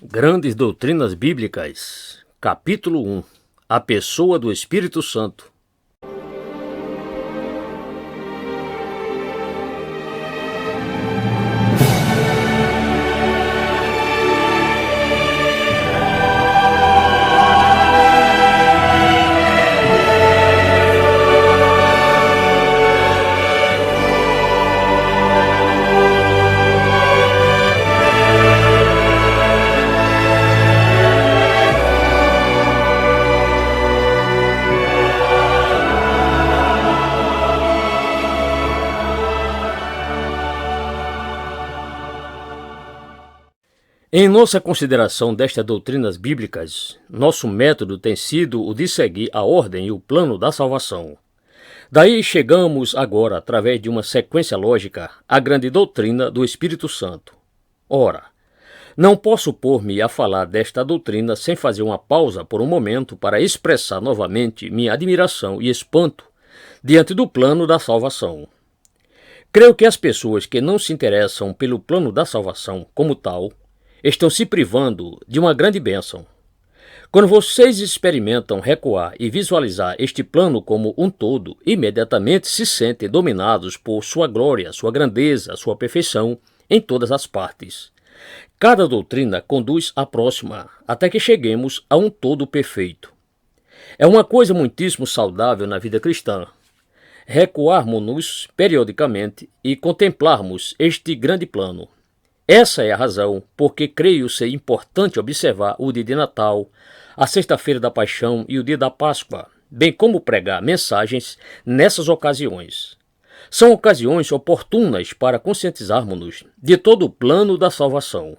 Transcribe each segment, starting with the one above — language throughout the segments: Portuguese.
Grandes Doutrinas Bíblicas, capítulo 1. A pessoa do Espírito Santo. Em nossa consideração destas doutrinas bíblicas, nosso método tem sido o de seguir a ordem e o plano da salvação. Daí chegamos agora, através de uma sequência lógica, à grande doutrina do Espírito Santo. Ora, não posso pôr-me a falar desta doutrina sem fazer uma pausa por um momento para expressar novamente minha admiração e espanto diante do plano da salvação. Creio que as pessoas que não se interessam pelo plano da salvação como tal, estão se privando de uma grande bênção. Quando vocês experimentam recuar e visualizar este plano como um todo, imediatamente se sentem dominados por sua glória, sua grandeza, sua perfeição em todas as partes. Cada doutrina conduz à próxima, até que cheguemos a um todo perfeito. É uma coisa muitíssimo saudável na vida cristã recuarmos-nos periodicamente e contemplarmos este grande plano. Essa é a razão porque creio ser importante observar o dia de Natal, a Sexta-feira da Paixão e o dia da Páscoa, bem como pregar mensagens nessas ocasiões. São ocasiões oportunas para conscientizarmos-nos de todo o plano da salvação.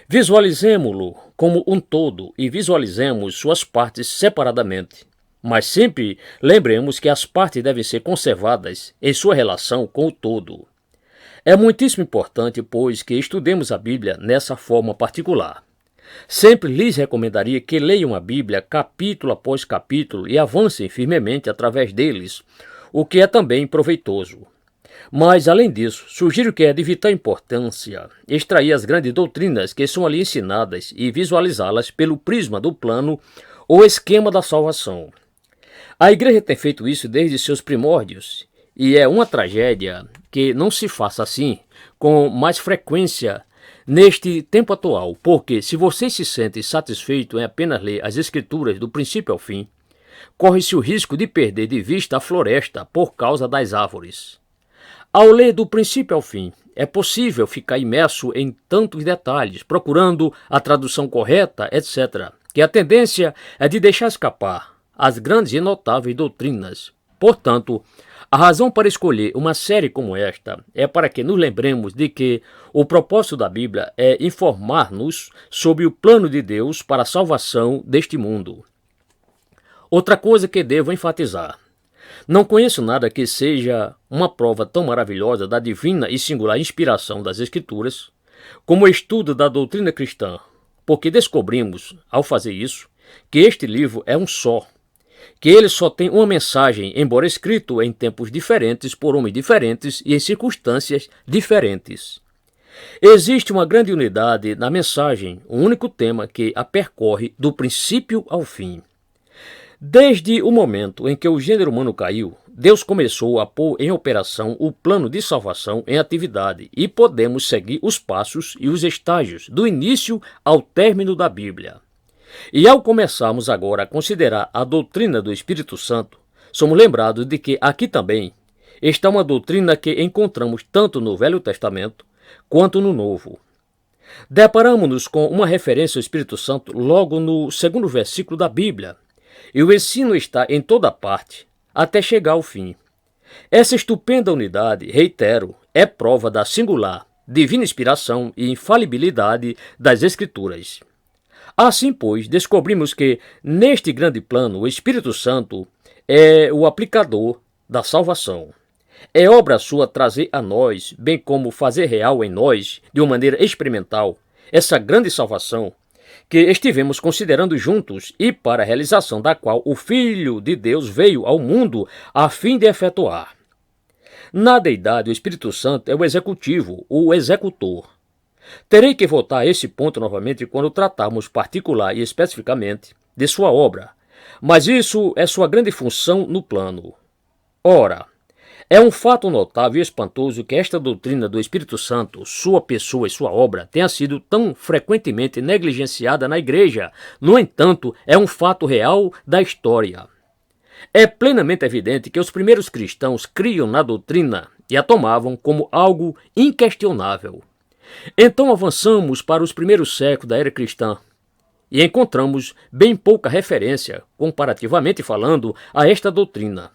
Visualizemo-lo como um todo e visualizemos suas partes separadamente, mas sempre lembremos que as partes devem ser conservadas em sua relação com o todo. É muitíssimo importante, pois, que estudemos a Bíblia nessa forma particular. Sempre lhes recomendaria que leiam a Bíblia capítulo após capítulo e avancem firmemente através deles, o que é também proveitoso. Mas, além disso, sugiro que é de vital importância extrair as grandes doutrinas que são ali ensinadas e visualizá-las pelo prisma do plano ou esquema da salvação. A Igreja tem feito isso desde seus primórdios, e é uma tragédia que não se faça assim com mais frequência neste tempo atual, porque se você se sente satisfeito em apenas ler as Escrituras do princípio ao fim, corre-se o risco de perder de vista a floresta por causa das árvores. Ao ler do princípio ao fim, é possível ficar imerso em tantos detalhes, procurando a tradução correta, etc., que a tendência é de deixar escapar as grandes e notáveis doutrinas. Portanto, a razão para escolher uma série como esta é para que nos lembremos de que o propósito da Bíblia é informar-nos sobre o plano de Deus para a salvação deste mundo. Outra coisa que devo enfatizar: não conheço nada que seja uma prova tão maravilhosa da divina e singular inspiração das Escrituras como o estudo da doutrina cristã, porque descobrimos, ao fazer isso, que este livro é um só, que ele só tem uma mensagem, embora escrito em tempos diferentes, por homens diferentes e em circunstâncias diferentes. Existe uma grande unidade na mensagem, um único tema que a percorre do princípio ao fim. Desde o momento em que o gênero humano caiu, Deus começou a pôr em operação o plano de salvação em atividade e podemos seguir os passos e os estágios do início ao término da Bíblia. E ao começarmos agora a considerar a doutrina do Espírito Santo, somos lembrados de que aqui também está uma doutrina que encontramos tanto no Velho Testamento quanto no Novo. Deparamos-nos com uma referência ao Espírito Santo logo no segundo versículo da Bíblia, e o ensino está em toda parte, até chegar ao fim. Essa estupenda unidade, reitero, é prova da singular, divina inspiração e infalibilidade das Escrituras. Assim, pois, descobrimos que, neste grande plano, o Espírito Santo é o aplicador da salvação. É obra sua trazer a nós, bem como fazer real em nós, de uma maneira experimental, essa grande salvação que estivemos considerando juntos e para a realização da qual o Filho de Deus veio ao mundo a fim de efetuar. Na deidade, o Espírito Santo é o executivo, o executor. Terei que voltar a esse ponto novamente quando tratarmos particular e especificamente de sua obra, mas isso é sua grande função no plano. Ora, é um fato notável e espantoso que esta doutrina do Espírito Santo, sua pessoa e sua obra, tenha sido tão frequentemente negligenciada na Igreja. No entanto, é um fato real da história. É plenamente evidente que os primeiros cristãos criam na doutrina e a tomavam como algo inquestionável. Então avançamos para os primeiros séculos da era cristã e encontramos bem pouca referência, comparativamente falando, a esta doutrina.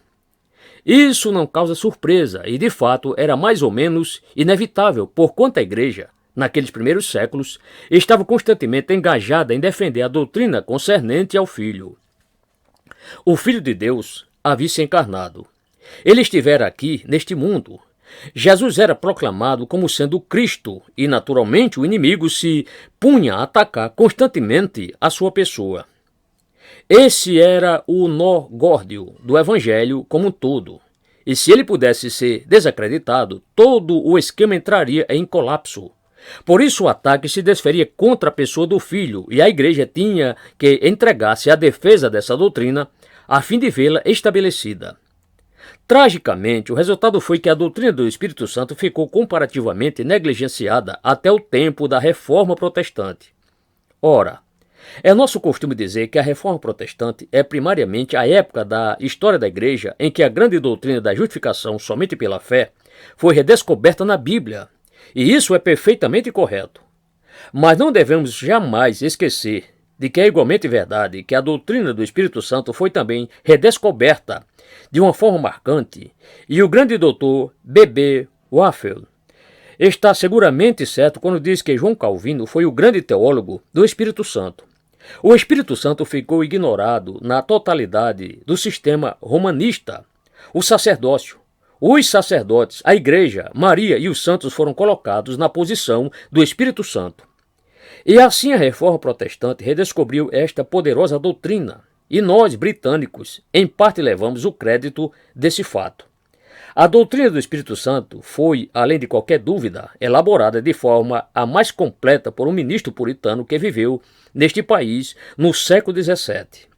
Isso não causa surpresa e, de fato, era mais ou menos inevitável, porquanto a Igreja, naqueles primeiros séculos, estava constantemente engajada em defender a doutrina concernente ao Filho. O Filho de Deus havia se encarnado. Ele estivera aqui, neste mundo. Jesus era proclamado como sendo o Cristo e, naturalmente, o inimigo se punha a atacar constantemente a sua pessoa. Esse era o nó górdio do Evangelho como um todo. E se ele pudesse ser desacreditado, todo o esquema entraria em colapso. Por isso o ataque se desferia contra a pessoa do Filho, e a Igreja tinha que entregar-se à defesa dessa doutrina, a fim de vê-la estabelecida. Tragicamente, o resultado foi que a doutrina do Espírito Santo ficou comparativamente negligenciada até o tempo da Reforma Protestante. Ora, é nosso costume dizer que a Reforma Protestante é primariamente a época da história da Igreja em que a grande doutrina da justificação somente pela fé foi redescoberta na Bíblia, e isso é perfeitamente correto. Mas não devemos jamais esquecer de que é igualmente verdade que a doutrina do Espírito Santo foi também redescoberta de uma forma marcante, e o grande doutor B.B. Warfield está seguramente certo quando diz que João Calvino foi o grande teólogo do Espírito Santo. O Espírito Santo ficou ignorado na totalidade do sistema romanista. O sacerdócio, os sacerdotes, a Igreja, Maria e os santos foram colocados na posição do Espírito Santo. E assim a Reforma Protestante redescobriu esta poderosa doutrina, e nós, britânicos, em parte levamos o crédito desse fato. A doutrina do Espírito Santo foi, além de qualquer dúvida, elaborada de forma a mais completa por um ministro puritano que viveu neste país no século XVII.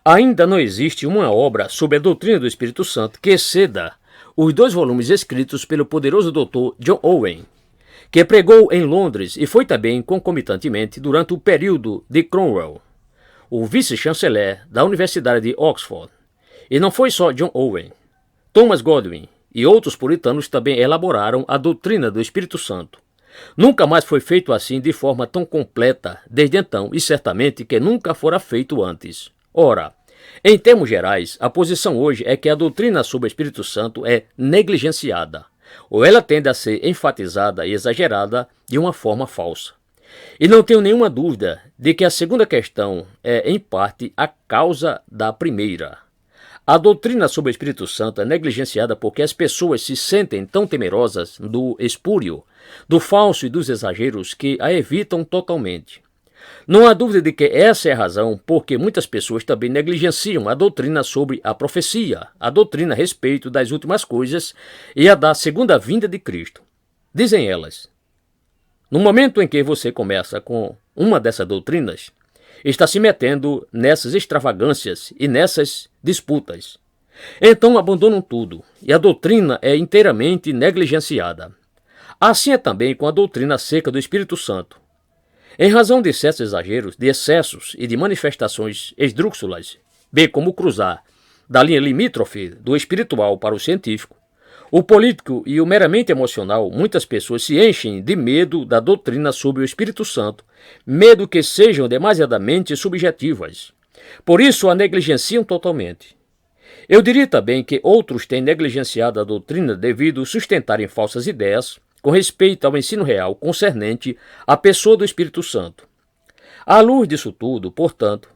Ainda não existe uma obra sobre a doutrina do Espírito Santo que exceda os 2 volumes escritos pelo poderoso Dr. John Owen, que pregou em Londres e foi também concomitantemente durante o período de Cromwell, o vice-chanceler da Universidade de Oxford. E não foi só John Owen. Thomas Godwin e outros puritanos também elaboraram a doutrina do Espírito Santo. Nunca mais foi feito assim de forma tão completa desde então, e certamente que nunca fora feito antes. Ora, em termos gerais, a posição hoje é que a doutrina sobre o Espírito Santo é negligenciada, ou ela tende a ser enfatizada e exagerada de uma forma falsa. E não tenho nenhuma dúvida de que a segunda questão é, em parte, a causa da primeira. A doutrina sobre o Espírito Santo é negligenciada porque as pessoas se sentem tão temerosas do espúrio, do falso e dos exageros que a evitam totalmente. Não há dúvida de que essa é a razão porque muitas pessoas também negligenciam a doutrina sobre a profecia, a doutrina a respeito das últimas coisas e a da segunda vinda de Cristo. Dizem elas: no momento em que você começa com uma dessas doutrinas, está se metendo nessas extravagâncias e nessas disputas. Então abandonam tudo, e a doutrina é inteiramente negligenciada. Assim é também com a doutrina acerca do Espírito Santo. Em razão de certos exageros, de excessos e de manifestações esdrúxulas, bem como cruzar da linha limítrofe do espiritual para o científico, o político e o meramente emocional, muitas pessoas se enchem de medo da doutrina sobre o Espírito Santo, medo que sejam demasiadamente subjetivas. Por isso a negligenciam totalmente. Eu diria também que outros têm negligenciado a doutrina devido sustentarem falsas ideias com respeito ao ensino real concernente à pessoa do Espírito Santo. À luz disso tudo, portanto,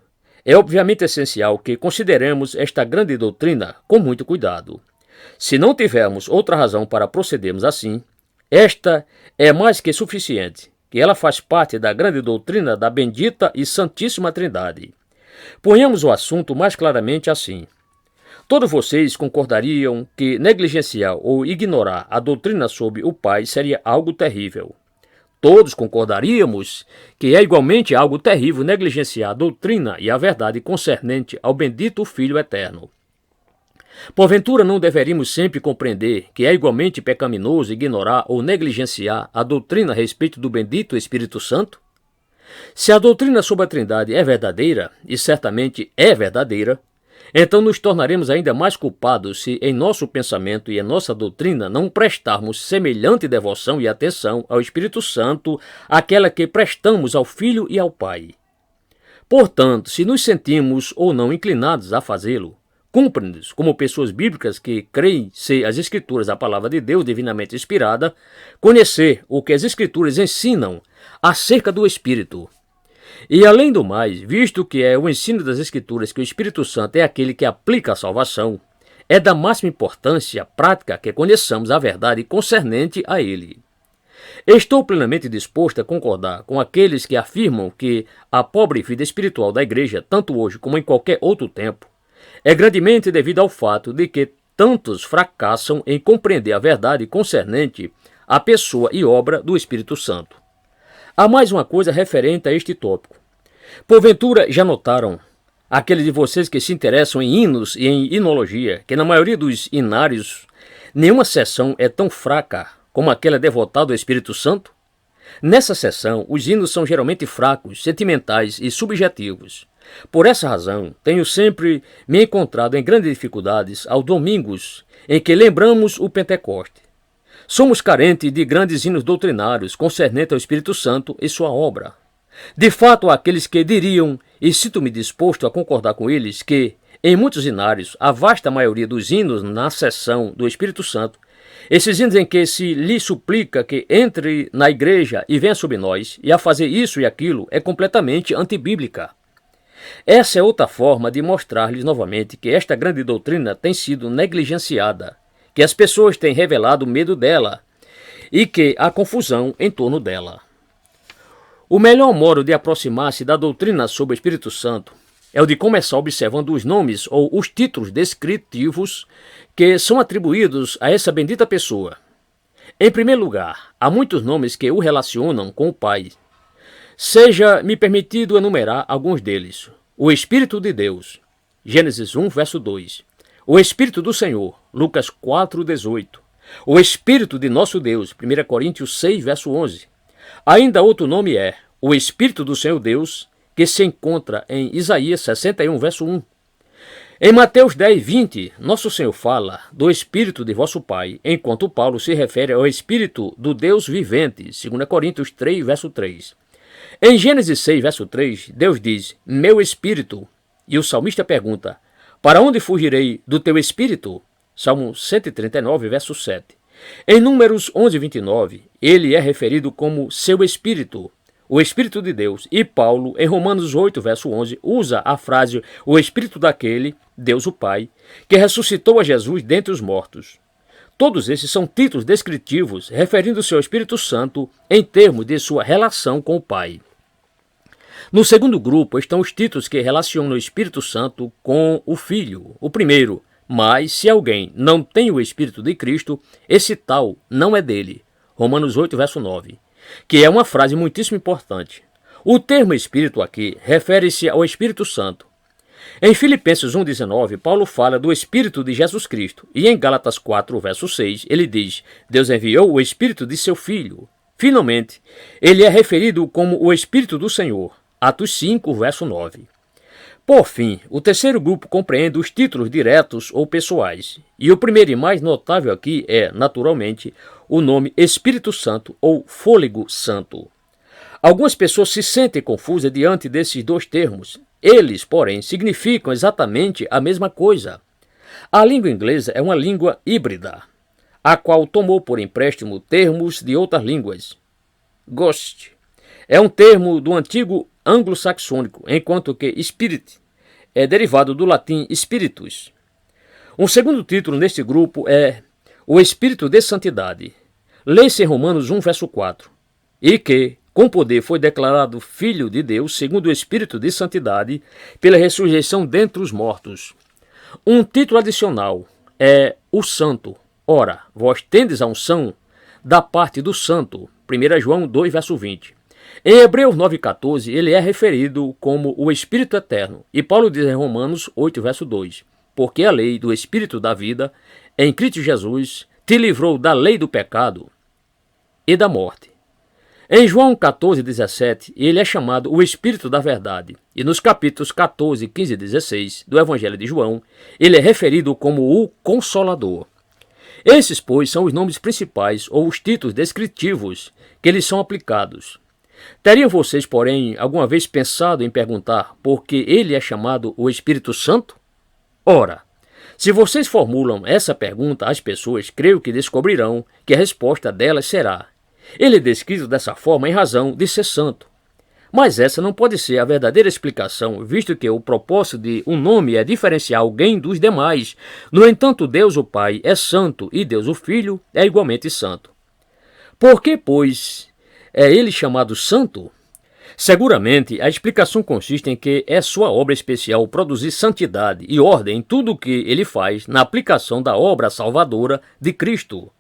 é obviamente essencial que consideremos esta grande doutrina com muito cuidado. Se não tivermos outra razão para procedermos assim, esta é mais que suficiente, que ela faz parte da grande doutrina da bendita e santíssima Trindade. Ponhamos o assunto mais claramente assim. Todos vocês concordariam que negligenciar ou ignorar a doutrina sobre o Pai seria algo terrível. todos concordaríamos que é igualmente algo terrível negligenciar a doutrina e a verdade concernente ao bendito Filho eterno. Porventura não deveríamos sempre compreender que é igualmente pecaminoso ignorar ou negligenciar a doutrina a respeito do bendito Espírito Santo? Se a doutrina sobre a Trindade é verdadeira, e certamente é verdadeira, então nos tornaremos ainda mais culpados se em nosso pensamento e em nossa doutrina não prestarmos semelhante devoção e atenção ao Espírito Santo, aquela que prestamos ao Filho e ao Pai. Portanto, se nos sentimos ou não inclinados a fazê-lo, cumpre-nos, como pessoas bíblicas que creem ser as Escrituras a palavra de Deus divinamente inspirada, conhecer o que as Escrituras ensinam acerca do Espírito. E além do mais, visto que é o ensino das Escrituras que o Espírito Santo é aquele que aplica a salvação, é da máxima importância prática que conheçamos a verdade concernente a ele. Estou plenamente disposto a concordar com aqueles que afirmam que a pobre vida espiritual da Igreja, tanto hoje como em qualquer outro tempo, é grandemente devido ao fato de que tantos fracassam em compreender a verdade concernente à pessoa e obra do Espírito Santo. Há mais uma coisa referente a este tópico. Porventura já notaram, aqueles de vocês que se interessam em hinos e em hinologia, que na maioria dos hinários, nenhuma seção é tão fraca como aquela devotada ao Espírito Santo? Nessa seção, os hinos são geralmente fracos, sentimentais e subjetivos. Por essa razão, tenho sempre me encontrado em grandes dificuldades aos domingos em que lembramos o Pentecoste. Somos carentes de grandes hinos doutrinários concernentes ao Espírito Santo e sua obra. De fato, há aqueles que diriam, e sinto-me disposto a concordar com eles, que, em muitos hinários, a vasta maioria dos hinos na seção do Espírito Santo, esses hinos em que se lhe suplica que entre na igreja e venha sobre nós, e a fazer isso e aquilo, é completamente antibíblica. Essa é outra forma de mostrar-lhes novamente que esta grande doutrina tem sido negligenciada, que as pessoas têm revelado medo dela e que há confusão em torno dela. O melhor modo de aproximar-se da doutrina sobre o Espírito Santo é o de começar observando os nomes ou os títulos descritivos que são atribuídos a essa bendita pessoa. Em primeiro lugar, há muitos nomes que o relacionam com o Pai. Seja-me permitido enumerar alguns deles. O Espírito de Deus, Gênesis 1, verso 2. O Espírito do Senhor, Lucas 4, 18. O Espírito de nosso Deus, 1 Coríntios 6, verso 11. Ainda outro nome é o Espírito do Senhor Deus, que se encontra em Isaías 61, verso 1. Em Mateus 10, 20, nosso Senhor fala do Espírito de vosso Pai, enquanto Paulo se refere ao Espírito do Deus vivente, 2 Coríntios 3, verso 3. Em Gênesis 6, verso 3, Deus diz, meu Espírito, e o salmista pergunta, para onde fugirei do teu Espírito? Salmo 139, verso 7. Em Números 11, 29, ele é referido como seu Espírito, o Espírito de Deus. E Paulo, em Romanos 8, verso 11, usa a frase o Espírito daquele, Deus o Pai, que ressuscitou a Jesus dentre os mortos. Todos esses são títulos descritivos referindo-se ao Espírito Santo em termos de sua relação com o Pai. No segundo grupo estão os títulos que relacionam o Espírito Santo com o Filho. O primeiro, mas se alguém não tem o Espírito de Cristo, esse tal não é dele. Romanos 8, verso 9. Que é uma frase muitíssimo importante. O termo Espírito aqui refere-se ao Espírito Santo. Em Filipenses 1,19, Paulo fala do Espírito de Jesus Cristo. E em Gálatas 4, verso 6, ele diz, Deus enviou o Espírito de seu Filho. Finalmente, ele é referido como o Espírito do Senhor. Atos 5, verso 9. Por fim, o terceiro grupo compreende os títulos diretos ou pessoais. E o primeiro e mais notável aqui é, naturalmente, o nome Espírito Santo ou Fôlego Santo. Algumas pessoas se sentem confusas diante desses dois termos. Eles, porém, significam exatamente a mesma coisa. A língua inglesa é uma língua híbrida, a qual tomou por empréstimo termos de outras línguas. Ghost é um termo do antigo anglo-saxônico, enquanto que spirit é derivado do latim spiritus. Um segundo título neste grupo é o Espírito de Santidade. Lê-se em Romanos 1, verso 4. E que, com poder, foi declarado Filho de Deus, segundo o Espírito de Santidade, pela ressurreição dentre os mortos. Um título adicional é o Santo. Ora, vós tendes a unção da parte do Santo. 1 João 2, verso 20. Em Hebreus 9,14, ele é referido como o Espírito Eterno. E Paulo diz em Romanos 8, verso 2, porque a lei do Espírito da vida, em Cristo Jesus, te livrou da lei do pecado e da morte. Em João 14, 17, ele é chamado o Espírito da Verdade. E nos capítulos 14, 15 e 16 do Evangelho de João, ele é referido como o Consolador. Esses, pois, são os nomes principais ou os títulos descritivos que lhes são aplicados. Teriam vocês, porém, alguma vez pensado em perguntar por que ele é chamado o Espírito Santo? Ora, se vocês formulam essa pergunta às pessoas, creio que descobrirão que a resposta delas será: ele é descrito dessa forma em razão de ser santo. Mas essa não pode ser a verdadeira explicação, visto que o propósito de um nome é diferenciar alguém dos demais. No entanto, Deus o Pai é santo e Deus o Filho é igualmente santo. Por que, pois, é ele chamado santo? Seguramente, a explicação consiste em que é sua obra especial produzir santidade e ordem em tudo o que ele faz na aplicação da obra salvadora de Cristo.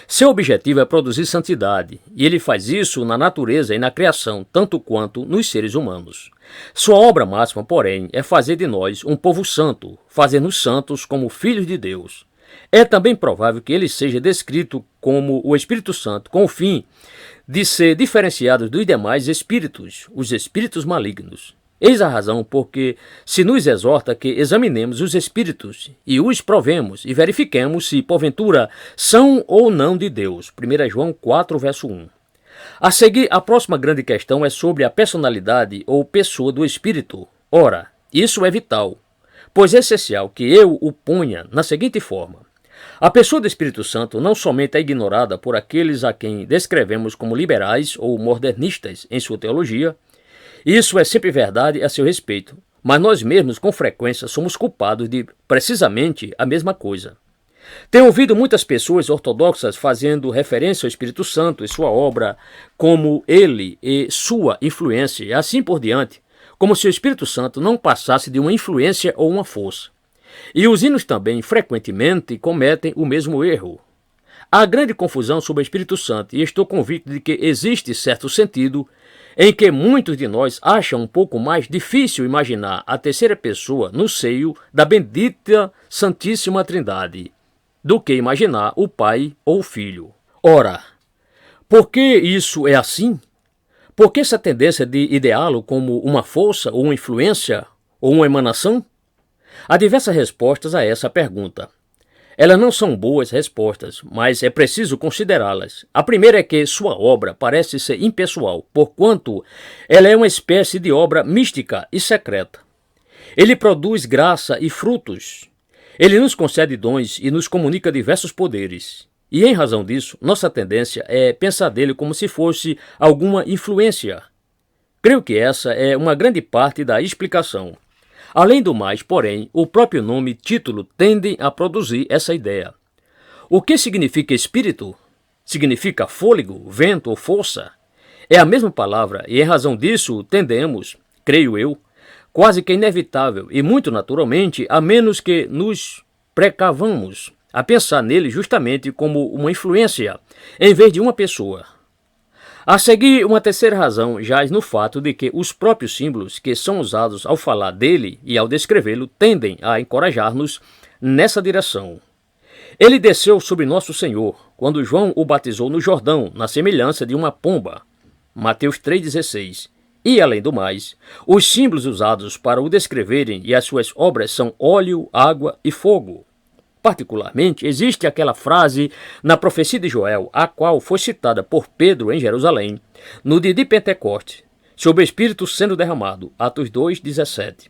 Seu objetivo é produzir santidade, e ele faz isso na natureza e na criação, tanto quanto nos seres humanos. Sua obra máxima, porém, é fazer de nós um povo santo, fazer-nos santos como filhos de Deus. É também provável que ele seja descrito como o Espírito Santo, com o fim de ser diferenciado dos demais espíritos, os espíritos malignos. Eis a razão porque se nos exorta que examinemos os espíritos e os provemos e verifiquemos se, porventura, são ou não de Deus. 1 João 4, verso 1. A seguir, a próxima grande questão é sobre a personalidade ou pessoa do Espírito. Ora, isso é vital, pois é essencial que eu o ponha na seguinte forma. A pessoa do Espírito Santo não somente é ignorada por aqueles a quem descrevemos como liberais ou modernistas em sua teologia. Isso é sempre verdade a seu respeito, mas nós mesmos com frequência somos culpados de precisamente a mesma coisa. Tenho ouvido muitas pessoas ortodoxas fazendo referência ao Espírito Santo e sua obra como ele e sua influência e assim por diante, como se o Espírito Santo não passasse de uma influência ou uma força. E os hinos também frequentemente cometem o mesmo erro. Há grande confusão sobre o Espírito Santo e estou convicto de que existe certo sentido em que muitos de nós acham um pouco mais difícil imaginar a terceira pessoa no seio da bendita Santíssima Trindade do que imaginar o Pai ou o Filho. Ora, por que isso é assim? Por que essa tendência de ideá-lo como uma força ou uma influência ou uma emanação? Há diversas respostas a essa pergunta. Elas não são boas respostas, mas é preciso considerá-las. A primeira é que sua obra parece ser impessoal, porquanto ela é uma espécie de obra mística e secreta. Ele produz graça e frutos. Ele nos concede dons e nos comunica diversos poderes. E em razão disso, nossa tendência é pensar dele como se fosse alguma influência. Creio que essa é uma grande parte da explicação. Além do mais, porém, o próprio nome e título tendem a produzir essa ideia. O que significa espírito? Significa fôlego, vento ou força? É a mesma palavra e em razão disso tendemos, creio eu, quase que inevitável e muito naturalmente, a menos que nos precavamos, a pensar nele justamente como uma influência, em vez de uma pessoa. A seguir, uma terceira razão jaz no fato de que os próprios símbolos que são usados ao falar dele e ao descrevê-lo tendem a encorajar-nos nessa direção. Ele desceu sobre nosso Senhor, quando João o batizou no Jordão, na semelhança de uma pomba. Mateus 3,16. E, além do mais, os símbolos usados para o descreverem e as suas obras são óleo, água e fogo. Particularmente, existe aquela frase na profecia de Joel, a qual foi citada por Pedro em Jerusalém, no dia de Pentecostes, sobre o Espírito sendo derramado, Atos 2,17.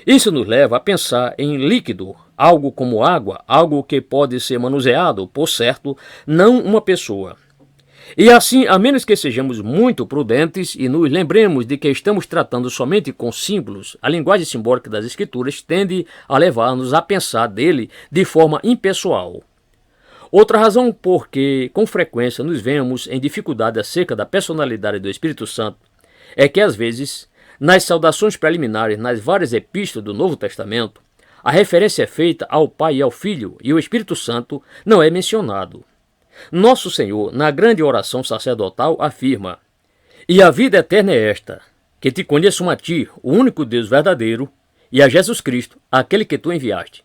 Isso nos leva a pensar em líquido, algo como água, algo que pode ser manuseado, por certo, não uma pessoa. E assim, a menos que sejamos muito prudentes e nos lembremos de que estamos tratando somente com símbolos, a linguagem simbólica das Escrituras tende a levar-nos a pensar dele de forma impessoal. Outra razão por que, com frequência, nos vemos em dificuldade acerca da personalidade do Espírito Santo é que, às vezes, nas saudações preliminares nas várias epístolas do Novo Testamento, a referência é feita ao Pai e ao Filho e o Espírito Santo não é mencionado. Nosso Senhor, na grande oração sacerdotal, afirma: "E a vida eterna é esta, que te conheçam a ti, o único Deus verdadeiro, e a Jesus Cristo, aquele que tu enviaste."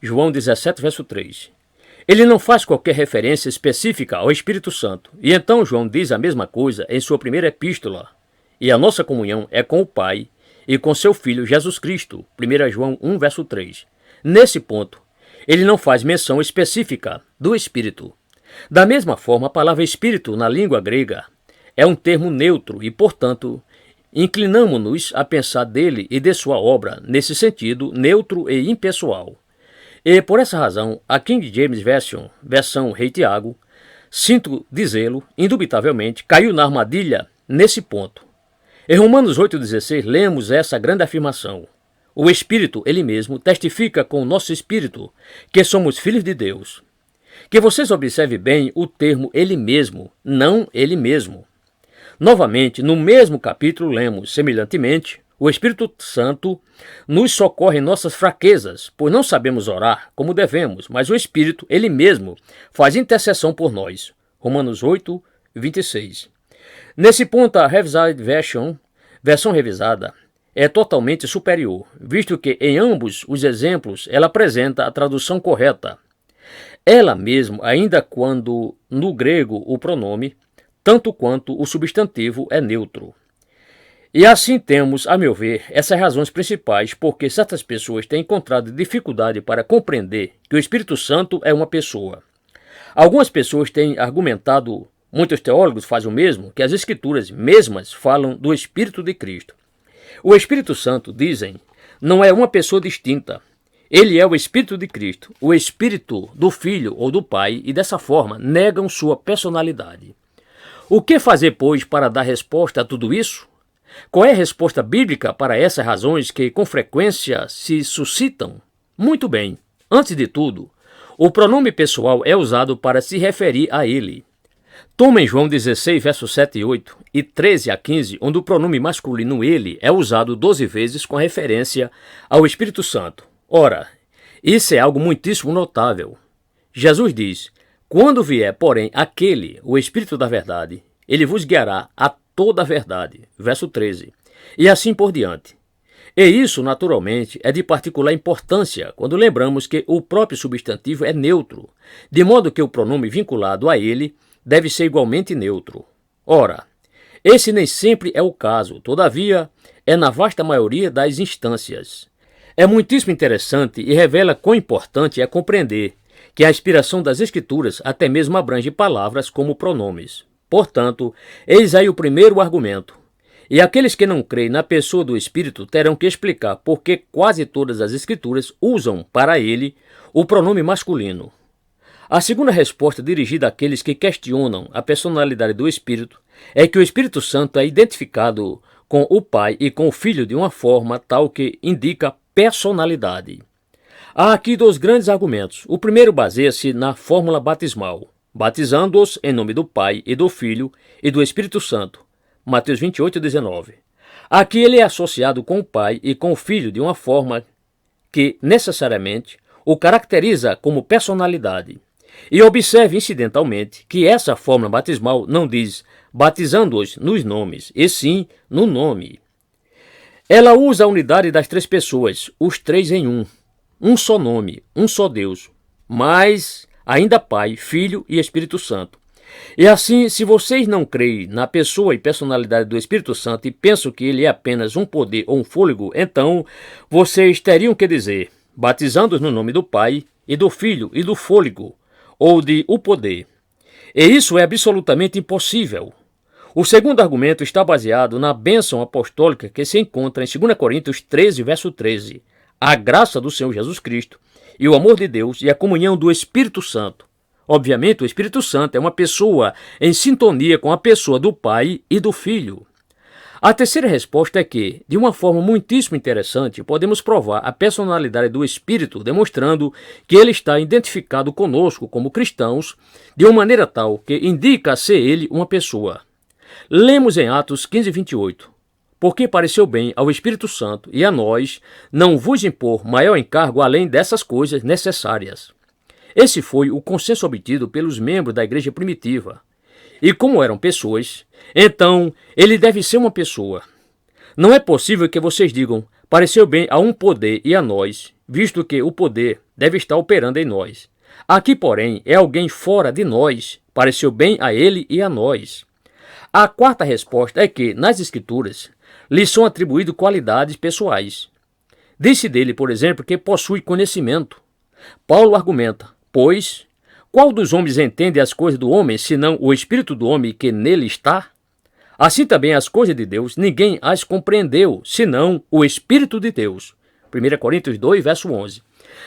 João 17, verso 3. Ele não faz qualquer referência específica ao Espírito Santo, e então João diz a mesma coisa em sua primeira epístola. E a nossa comunhão é com o Pai e com seu Filho Jesus Cristo, 1 João 1, verso 3. Nesse ponto, ele não faz menção específica do Espírito. Da mesma forma, a palavra Espírito na língua grega é um termo neutro e, portanto, inclinamo-nos a pensar dele e de sua obra nesse sentido neutro e impessoal. E, por essa razão, a King James Version, versão Rei Tiago, sinto dizê-lo, indubitavelmente, caiu na armadilha nesse ponto. Em Romanos 8,16, lemos essa grande afirmação: "O Espírito, ele mesmo, testifica com o nosso espírito que somos filhos de Deus." Que vocês observem bem o termo ele mesmo, não ele mesmo. Novamente, no mesmo capítulo, lemos, semelhantemente, o Espírito Santo nos socorre em nossas fraquezas, pois não sabemos orar como devemos, mas o Espírito, ele mesmo, faz intercessão por nós. Romanos 8, 26. Nesse ponto, a Revised Version, versão revisada, é totalmente superior, visto que em ambos os exemplos ela apresenta a tradução correta. Ela mesmo, ainda quando no grego o pronome, tanto quanto o substantivo, é neutro. E assim temos, a meu ver, essas razões principais porque certas pessoas têm encontrado dificuldade para compreender que o Espírito Santo é uma pessoa. Algumas pessoas têm argumentado, muitos teólogos fazem o mesmo, que as Escrituras mesmas falam do Espírito de Cristo. O Espírito Santo, dizem, não é uma pessoa distinta. Ele é o Espírito de Cristo, o Espírito do Filho ou do Pai, e dessa forma negam sua personalidade. O que fazer, pois, para dar resposta a tudo isso? Qual é a resposta bíblica para essas razões que com frequência se suscitam? Muito bem. Antes de tudo, o pronome pessoal é usado para se referir a ele. Toma em João 16, versos 7 e 8 e 13 a 15, onde o pronome masculino ele é usado 12 vezes com referência ao Espírito Santo. Ora, isso é algo muitíssimo notável. Jesus diz: "Quando vier, porém, aquele, o Espírito da verdade, ele vos guiará a toda a verdade." Verso 13. E assim por diante. E isso, naturalmente, é de particular importância quando lembramos que o próprio substantivo é neutro, de modo que o pronome vinculado a ele deve ser igualmente neutro. Ora, esse nem sempre é o caso, todavia, é na vasta maioria das instâncias. É muitíssimo interessante e revela quão importante é compreender que a inspiração das Escrituras até mesmo abrange palavras como pronomes. Portanto, eis aí o primeiro argumento. E aqueles que não creem na pessoa do Espírito terão que explicar por que quase todas as Escrituras usam para ele o pronome masculino. A segunda resposta dirigida àqueles que questionam a personalidade do Espírito é que o Espírito Santo é identificado com o Pai e com o Filho de uma forma tal que indica personalidade. Há aqui dois grandes argumentos. O primeiro baseia-se na fórmula batismal, batizando-os em nome do Pai e do Filho e do Espírito Santo. Mateus 28, 19. Aqui ele é associado com o Pai e com o Filho de uma forma que, necessariamente, o caracteriza como personalidade. E observe incidentalmente que essa fórmula batismal não diz batizando-os nos nomes, e sim no nome. Ela usa a unidade das três pessoas, os três em um só nome, um só Deus, mas ainda Pai, Filho e Espírito Santo. E assim, se vocês não creem na pessoa e personalidade do Espírito Santo e pensam que ele é apenas um poder ou um fôlego, então vocês teriam que dizer, batizando-os no nome do Pai e do Filho e do fôlego, ou de o poder. E isso é absolutamente impossível. O segundo argumento está baseado na bênção apostólica que se encontra em 2 Coríntios 13, verso 13. A graça do Senhor Jesus Cristo e o amor de Deus e a comunhão do Espírito Santo. Obviamente, o Espírito Santo é uma pessoa em sintonia com a pessoa do Pai e do Filho. A terceira resposta é que, de uma forma muitíssimo interessante, podemos provar a personalidade do Espírito, demonstrando que ele está identificado conosco como cristãos de uma maneira tal que indica ser ele uma pessoa. Lemos em Atos 15, 28. Porque pareceu bem ao Espírito Santo e a nós não vos impor maior encargo além dessas coisas necessárias. Esse foi o consenso obtido pelos membros da igreja primitiva. E como eram pessoas, então ele deve ser uma pessoa. Não é possível que vocês digam, pareceu bem a um poder e a nós, visto que o poder deve estar operando em nós. Aqui, porém, é alguém fora de nós, pareceu bem a ele e a nós. A quarta resposta é que, nas Escrituras, lhe são atribuídas qualidades pessoais. Disse dele, por exemplo, que possui conhecimento. Paulo argumenta, pois, qual dos homens entende as coisas do homem, senão o espírito do homem que nele está? Assim também as coisas de Deus, ninguém as compreendeu, senão o Espírito de Deus. 1 Coríntios 2, verso 11.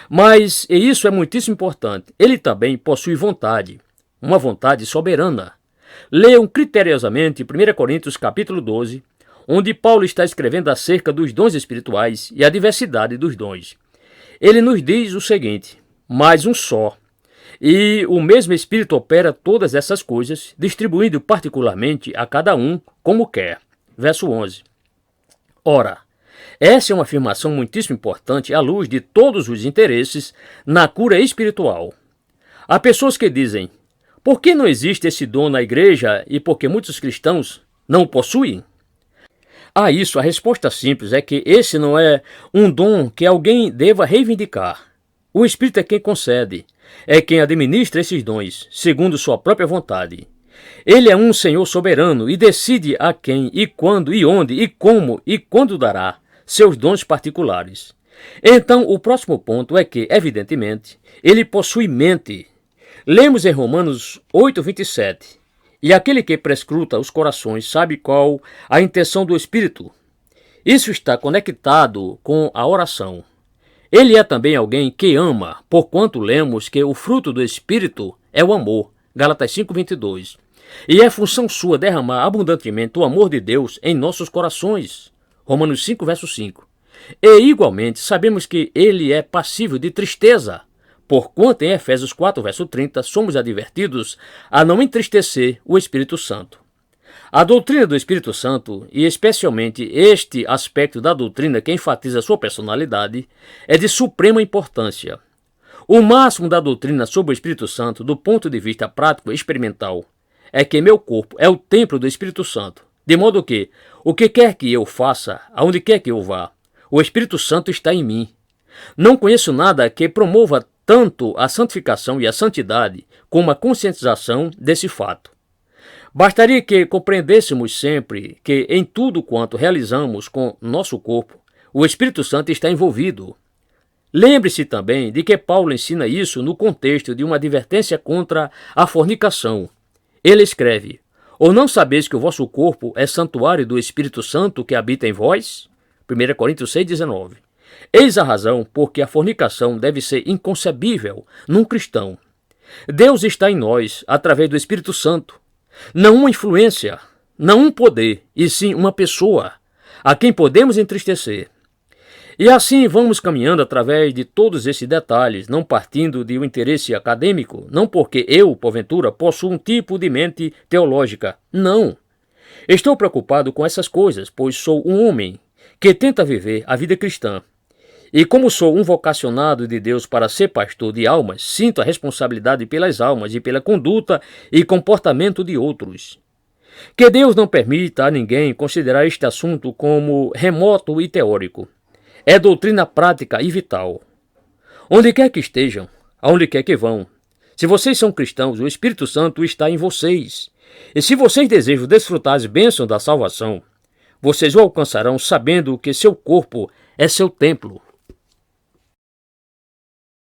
Mas, e isso é muitíssimo importante, ele também possui vontade, uma vontade soberana. Leiam criteriosamente 1 Coríntios capítulo 12, onde Paulo está escrevendo acerca dos dons espirituais e a diversidade dos dons. Ele nos diz o seguinte, mas um só. E o mesmo Espírito opera todas essas coisas, distribuindo particularmente a cada um como quer. Verso 11. Ora, essa é uma afirmação muitíssimo importante à luz de todos os interesses na cura espiritual. Há pessoas que dizem, por que não existe esse dom na igreja e por que muitos cristãos não o possuem? A isso, a resposta simples é que esse não é um dom que alguém deva reivindicar. O Espírito é quem concede, é quem administra esses dons, segundo sua própria vontade. Ele é um Senhor soberano e decide a quem, e quando, e onde, e como, e quando dará seus dons particulares. Então, o próximo ponto é que, evidentemente, ele possui mente. Lemos em Romanos 8, 27. E aquele que prescruta os corações sabe qual a intenção do Espírito. Isso está conectado com a oração. Ele é também alguém que ama, porquanto lemos que o fruto do Espírito é o amor. Gálatas 5, 22. E é função sua derramar abundantemente o amor de Deus em nossos corações. Romanos 5, verso 5. E, igualmente, sabemos que ele é passível de tristeza, porquanto em Efésios 4, verso 30, somos advertidos a não entristecer o Espírito Santo. A doutrina do Espírito Santo, e especialmente este aspecto da doutrina que enfatiza sua personalidade, é de suprema importância. O máximo da doutrina sobre o Espírito Santo, do ponto de vista prático e experimental, é que meu corpo é o templo do Espírito Santo, de modo que, o que quer que eu faça, aonde quer que eu vá, o Espírito Santo está em mim. Não conheço nada que promova tanto a santificação e a santidade como a conscientização desse fato. Bastaria que compreendêssemos sempre que em tudo quanto realizamos com nosso corpo, o Espírito Santo está envolvido. Lembre-se também de que Paulo ensina isso no contexto de uma advertência contra a fornicação. Ele escreve, ou não sabeis que o vosso corpo é santuário do Espírito Santo que habita em vós? 1 Coríntios 6, 19. Eis a razão porque a fornicação deve ser inconcebível num cristão. Deus está em nós através do Espírito Santo. Não uma influência, não um poder, e sim uma pessoa, a quem podemos entristecer. E assim vamos caminhando através de todos esses detalhes, não partindo de um interesse acadêmico, não porque eu, porventura, possuo um tipo de mente teológica. Não. Estou preocupado com essas coisas, pois sou um homem que tenta viver a vida cristã. E como sou um vocacionado de Deus para ser pastor de almas, sinto a responsabilidade pelas almas e pela conduta e comportamento de outros. Que Deus não permita a ninguém considerar este assunto como remoto e teórico. É doutrina prática e vital. Onde quer que estejam, aonde quer que vão, se vocês são cristãos, o Espírito Santo está em vocês. E se vocês desejam desfrutar as bênçãos da salvação, vocês o alcançarão sabendo que seu corpo é seu templo.